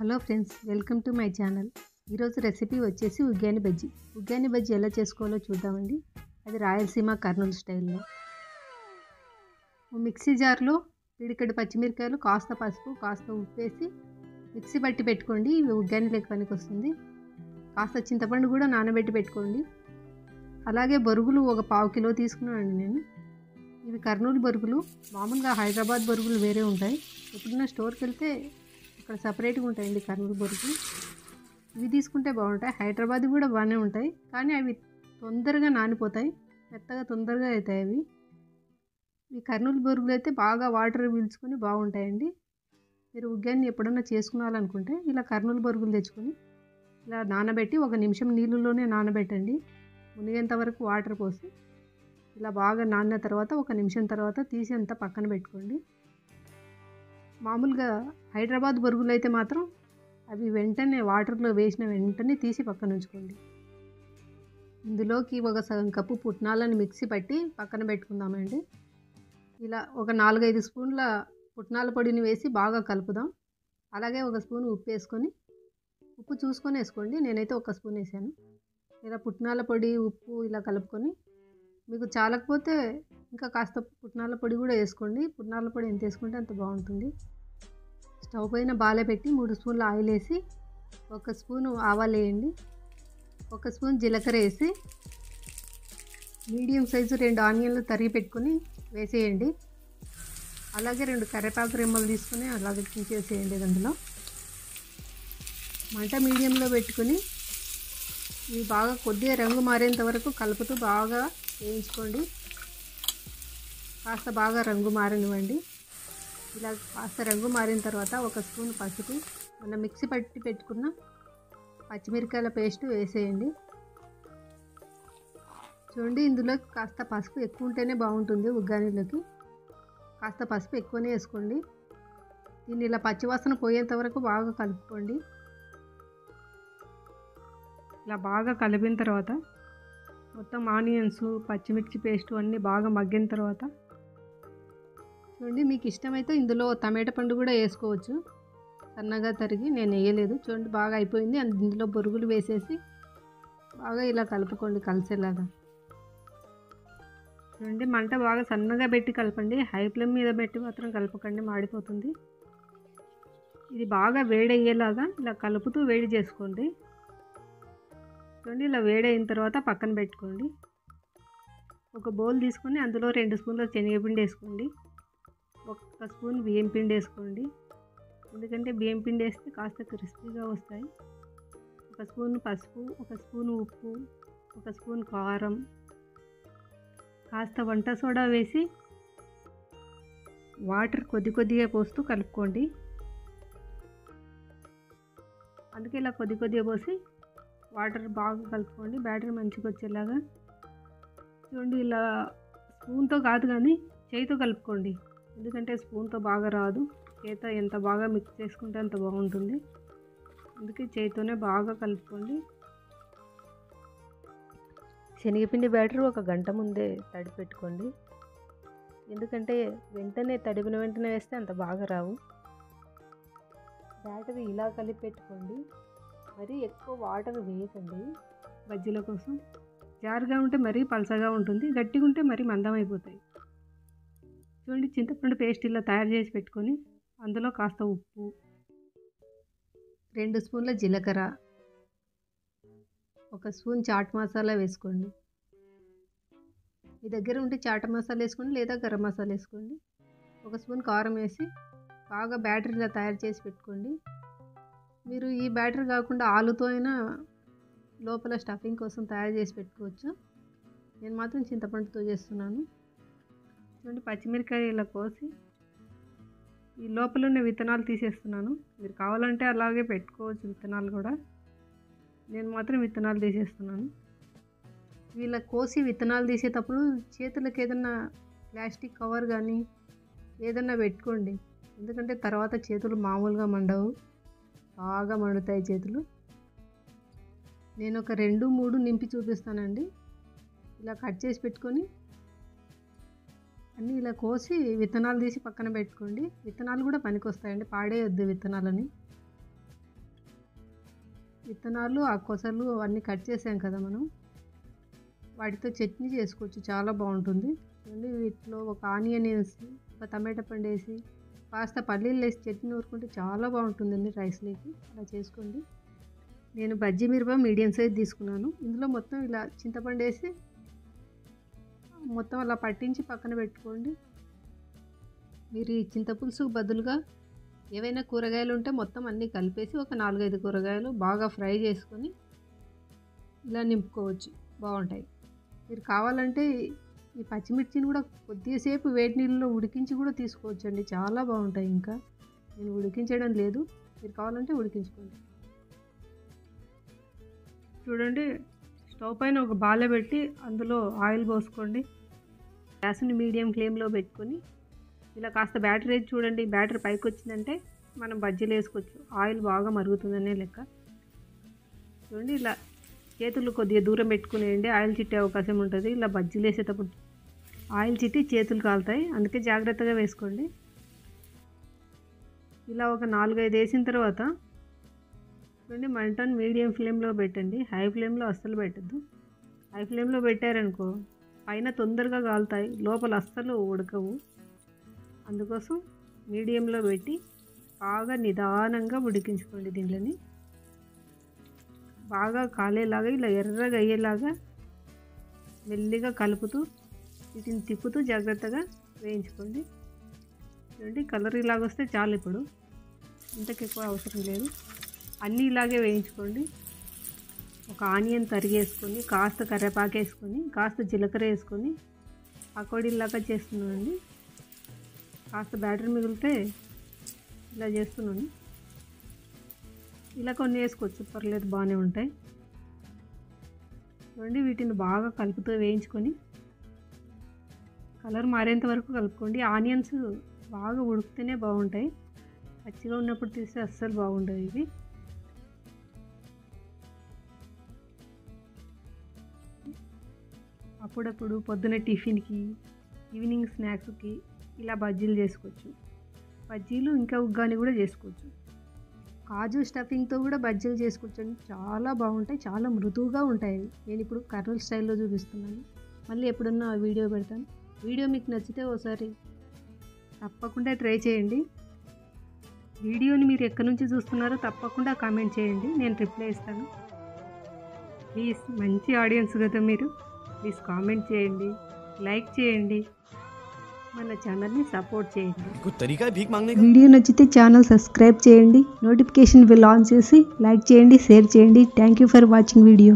Hello friends, welcome to my channel. ఈరోజు recipe వచ్చేసి ఉగ్గాని బజ్జీ. ఉగ్గాని బజ్జీ ఎలా చేసుకోవాలో చూద్దామండి. అది రాయలసీమ కర్నూలు స్టైల్లో. మిక్సీ జార్లో పిడికెడు పచ్చిమిరకాయలు, కాస్త పసుపు, కాస్త ఉప్పు వేసి మిక్సీ పట్టి పెట్టుకోండి. ఇవి ఉగ్గాని లెక్క పనికి వస్తుంది. కాస్త చింతపండు కూడా నానబెట్టి పెట్టుకోండి. అలాగే బొరుగులు ఒక 1/2 కిలో తీసుకున్నానండి నేను. ఇవి కర్నూలు బొరుగులు. మామూలుగా హైదరాబాద్ బొరుగులు వేరే ఉంటాయి. ఎప్పుడైనా స్టోర్కి వెళ్తే ఇక్కడ సపరేట్గా ఉంటాయండి కర్నూలు బొరుగులు. ఇవి తీసుకుంటే బాగుంటాయి. హైదరాబాద్ కూడా బాగానే ఉంటాయి, కానీ అవి తొందరగా నానిపోతాయి, మెత్తగా తొందరగా అవుతాయి అవి. ఈ కర్నూలు బొరుగులు అయితే బాగా వాటర్ పీల్చుకొని బాగుంటాయండి. మీరు ఉగ్గాన్ని ఎప్పుడన్నా చేసుకున్నారనుకుంటే ఇలా కర్నూలు బొరుగులు తెచ్చుకొని ఇలా నానబెట్టి 1 నిమిషం నీళ్ళలోనే నానబెట్టండి. మునిగేంత వరకు వాటర్ పోసి ఇలా బాగా నానిన తర్వాత 1 నిమిషం తర్వాత తీసి అంతా పక్కన పెట్టుకోండి. మామూలుగా హైదరాబాద్ బొరుగులు అయితే మాత్రం అవి వెంటనే వాటర్లో వేసిన వెంటనే తీసి పక్కన ఉంచుకోండి. ఇందులోకి ఒక సగం కప్పు పుట్నాలను మిక్సీ పట్టి పక్కన పెట్టుకుందామండి. ఇలా ఒక 4-5 స్పూన్ల పుట్నాల పొడిని వేసి బాగా కలుపుదాం. అలాగే 1 స్పూన్ ఉప్పు వేసుకొని, ఉప్పు చూసుకొని వేసుకోండి. నేనైతే 1 స్పూన్ వేసాను. ఇలా పుట్నాల పొడి, ఉప్పు ఇలా కలుపుకొని, మీకు చాలకపోతే ఇంకా కాస్త పుట్నాల పొడి కూడా వేసుకోండి. పుట్నాల పొడి ఎంత వేసుకుంటే అంత బాగుంటుంది. స్టవ్ పైన బాలే పెట్టి 3 స్పూన్ల ఆయిల్ వేసి 1 స్పూను ఆవాలు వేయండి. 1 స్పూన్ జీలకర్ర వేసి మీడియం సైజు 2 ఆనియన్లు తరిగి పెట్టుకొని వేసేయండి. అలాగే 2 కరివేపాకు రెమ్మలు తీసుకొని అలాగే తీసేసేయండి. అందులో మంట మీడియంలో పెట్టుకొని ఇవి బాగా కొద్దిగా రంగు మారేంత వరకు కలుపుతూ బాగా వేయించుకోండి. కాస్త బాగా రంగు మారనివ్వండి. ఇలా కాస్త రంగు మారిన తర్వాత 1 స్పూన్ పసుపు, మనం మిక్సీ పట్టి పెట్టుకున్న పచ్చిమిరకాయల పేస్ట్ వేసేయండి. చూడండి, ఇందులో కాస్త పసుపు ఎక్కువ ఉంటేనే బాగుంటుంది ఉగ్గానీలోకి. కాస్త పసుపు ఎక్కువనే వేసుకోండి. దీన్ని ఇలా పచ్చివాసన పోయేంత వరకు బాగా కలుపుకోండి. ఇలా బాగా కలిపిన తర్వాత మొత్తం ఆనియన్స్, పచ్చిమిర్చి పేస్ట్ అన్నీ బాగా మగ్గిన తర్వాత చూడండి, మీకు ఇష్టమైతే ఇందులో టమాటా పండు కూడా వేసుకోవచ్చు, సన్నగా తరిగి. నేను వేయలేదు. చూడండి, బాగా అయిపోయింది. ఇందులో బొరుగులు వేసేసి బాగా ఇలా కలుపుకోండి కలిసేలాగా. చూడండి, మంట బాగా సన్నగా పెట్టి కలపండి. హై ఫ్లేమ్ మీద పెట్టి మాత్రం కలపకండి, మాడిపోతుంది. ఇది బాగా వేడయ్యేలాగా ఇలా కలుపుతూ వేడి చేసుకోండి. చూడండి, ఇలా వేడైన తర్వాత పక్కన పెట్టుకోండి. ఒక బౌల్ తీసుకొని అందులో 2 స్పూన్ల శనగపిండి వేసుకోండి. 1 స్పూన్ బియ్యం పిండి వేసుకోండి. ఎందుకంటే బియ్యం పిండి వేస్తే కాస్త క్రిస్పీగా వస్తాయి. 1 స్పూన్ పసుపు, 1 స్పూన్ ఉప్పు, 1 స్పూన్ కారం, కాస్త వంట సోడా వేసి వాటర్ కొద్దిగా పోస్తూ కలుపుకోండి. అందుకే ఇలా కొద్దిగా పోసి వాటర్ బాగా కలుపుకోండి, బ్యాటర్ మంచిగా వచ్చేలాగా. చూడండి, ఇలా స్పూన్తో కాదు కానీ చేయితో కలుపుకోండి. ఎందుకంటే స్పూన్తో బాగా రాదు. చేత ఎంత బాగా మిక్స్ చేసుకుంటే అంత బాగుంటుంది. అందుకే చేతితోనే బాగా కలుపుకోండి. శనగపిండి బ్యాటర్ 1 గంట ముందే తడిపి పెట్టుకోండి. ఎందుకంటే వెంటనే తడిపిన వెంటనే వేస్తే అంత బాగా రావు. బ్యాటర్ ఇలా కలిపి పెట్టుకోండి. మరీ ఎక్కువ వాటర్ వేయకండి బజ్జీల కోసం. జారుగా ఉంటే మరీ పలసగా ఉంటుంది, గట్టిగా ఉంటే మరీ మందం అయిపోతాయి. చూడండి, చింతపండు పేస్ట్ ఇలా తయారు చేసి పెట్టుకొని అందులో కాస్త ఉప్పు, 2 స్పూన్ల జీలకర్ర, 1 స్పూన్ చాట్ మసాలా వేసుకోండి. మీ దగ్గర ఉంటే చాట్ మసాలా వేసుకోండి, లేదా గరం మసాలా వేసుకోండి. 1 స్పూన్ కారం వేసి బాగా బ్యాటర్ ఇలా తయారు చేసి పెట్టుకోండి. మీరు ఈ బ్యాటర్ కాకుండా ఆలుతో అయినా లోపల స్టఫింగ్ కోసం తయారు చేసి పెట్టుకోవచ్చు. నేను మాత్రం చింతపండుతో చేస్తున్నాను. చూడండి, పచ్చిమిరకాయ ఇలా కోసి ఈ లోపల ఉన్న విత్తనాలు తీసేస్తున్నాను. మీరు కావాలంటే అలాగే పెట్టుకోవచ్చు విత్తనాలు కూడా. నేను మాత్రం విత్తనాలు తీసేస్తున్నాను. ఇలా కోసి విత్తనాలు తీసేటప్పుడు చేతులకు ఏదన్నా ప్లాస్టిక్ కవర్ కానీ ఏదన్నా పెట్టుకోండి. ఎందుకంటే తర్వాత చేతులు మామూలుగా మండవు, బాగా మండుతాయి చేతులు. నేను ఒక 2-3 నింపి చూపిస్తానండి. ఇలా కట్ చేసి పెట్టుకొని అన్నీ ఇలా కోసి విత్తనాలు తీసి పక్కన పెట్టుకోండి. విత్తనాలు కూడా పనికొస్తాయండి, పాడేయొద్దు విత్తనాలని. విత్తనాలు ఆ కొసలు అన్నీ కట్ చేసాం కదా మనం, వాటితో చట్నీ చేసుకోవచ్చు, చాలా బాగుంటుంది. చూడండి, వీటిలో ఒక ఆనియన్ వేసి, ఒక టమాటా పండు వేసి, కాస్త పల్లీలు వేసి చట్నీ నూరుకుంటే చాలా బాగుంటుందండి రైస్లోకి. అలా చేసుకోండి. నేను బజ్జీ మిరప మీడియం సైజ్ తీసుకున్నాను. ఇందులో మొత్తం ఇలా చింతపండు వేసి మొత్తం అలా పట్టించి పక్కన పెట్టుకోండి. మీరు ఈ చింతపులుసుకు బదులుగా ఏవైనా కూరగాయలు ఉంటే మొత్తం అన్నీ కలిపేసి ఒక 4-5 కూరగాయలు బాగా ఫ్రై చేసుకొని ఇలా నింపుకోవచ్చు, బాగుంటాయి. మీరు కావాలంటే ఈ పచ్చిమిర్చిని కూడా కొద్దిసేపు వేడి నీళ్ళలో ఉడికించి కూడా తీసుకోవచ్చు అండి, చాలా బాగుంటాయి. ఇంకా నేను ఉడికించడం లేదు, మీరు కావాలంటే ఉడికించుకోండి. చూడండి, స్టవ్ పైన ఒక బాల పెట్టి అందులో ఆయిల్ పోసుకోండి. గ్యాస్ని మీడియం ఫ్లేమ్లో పెట్టుకొని ఇలా కాస్త బ్యాటర్ వేసి చూడండి. బ్యాటర్ పైకి వచ్చిందంటే మనం బజ్జీలు వేసుకోవచ్చు, ఆయిల్ బాగా మరుగుతుందనే లెక్క. చూడండి, ఇలా చేతులు కొద్దిగా దూరం పెట్టుకునేయండి, ఆయిల్ చిట్టే అవకాశం ఉంటుంది. ఇలా బజ్జీలు వేసేటప్పుడు ఆయిల్ చిట్టి చేతులు కాలుతాయి, అందుకే జాగ్రత్తగా వేసుకోండి. ఇలా ఒక 4-5 వేసిన తర్వాత చూడండి, మంటను మీడియం ఫ్లేమ్లో పెట్టండి, హై ఫ్లేమ్లో అస్సలు పెట్టద్దు. హై ఫ్లేమ్లో పెట్టారనుకో పైన తొందరగా కాలుతాయి, లోపల అస్సలు ఉడకవు. అందుకోసం మీడియంలో పెట్టి బాగా నిదానంగా ఉడికించుకోండి. దీంట్లోని బాగా కాలేలాగా ఇలా ఎర్రగా అయ్యేలాగా మెల్లిగా కలుపుతూ వీటిని తిప్పుతూ జాగ్రత్తగా వేయించుకోండి. చూడండి, కలర్ ఇలాగ వస్తే చాలు, ఇప్పుడు ఇంతకు ఎక్కువ అవసరం లేదు. అన్నీ ఇలాగే వేయించుకోండి. ఒక ఆనియన్ తరిగేసుకొని, కాస్త కరివేపాకు వేసుకొని, కాస్త జీలకర్ర వేసుకొని పకోడీలాగా చేస్తున్నానండి. కాస్త బ్యాటర్ మిగిలితే ఇలా చేస్తున్నాను. ఇలా కొన్ని వేసుకోవచ్చు, పర్లేదు, బాగానే ఉంటాయి. చూడండి, వీటిని బాగా కలుపుతూ వేయించుకొని కలర్ మారేంత వరకు కలుపుకోండి. ఆనియన్స్ బాగా ఉడికితేనే బాగుంటాయి, పచ్చిగా ఉన్నప్పుడు తీస్తే అస్సలు బాగుండదు ఇవి. అప్పుడప్పుడు పొద్దున టిఫిన్కి, ఈవినింగ్ స్నాక్స్కి ఇలా బజ్జీలు చేసుకోవచ్చు. బజ్జీలు ఇంకా ఉగ్గాని కూడా చేసుకోవచ్చు. కాజు స్టఫింగ్తో కూడా బజ్జీలు చేసుకోవచ్చు అండి, చాలా బాగుంటాయి, చాలా మృదువుగా ఉంటాయి. నేను ఇప్పుడు కర్నూలు స్టైల్లో చూపిస్తున్నాను, మళ్ళీ ఎప్పుడన్నా వీడియో పెడతాను. వీడియో మీకు నచ్చితే ఒకసారి తప్పకుండా ట్రై చేయండి. వీడియోని మీరు ఎక్కడి నుంచి చూస్తున్నారో తప్పకుండా కామెంట్ చేయండి, నేను రిప్లై ఇస్తాను. ప్లీజ్, మంచి ఆడియన్స్ కదా మీరు, ప్లీజ్ కామెంట్ చేయండి, లైక్ చేయండి, మన ఛానల్ని సపోర్ట్ చేయండి. వీడియో నచ్చితే ఛానల్ సబ్స్క్రైబ్ చేయండి, నోటిఫికేషన్ బెల్ ఆన్ చేసి లైక్ చేయండి, షేర్ చేయండి. Thank you for watching video.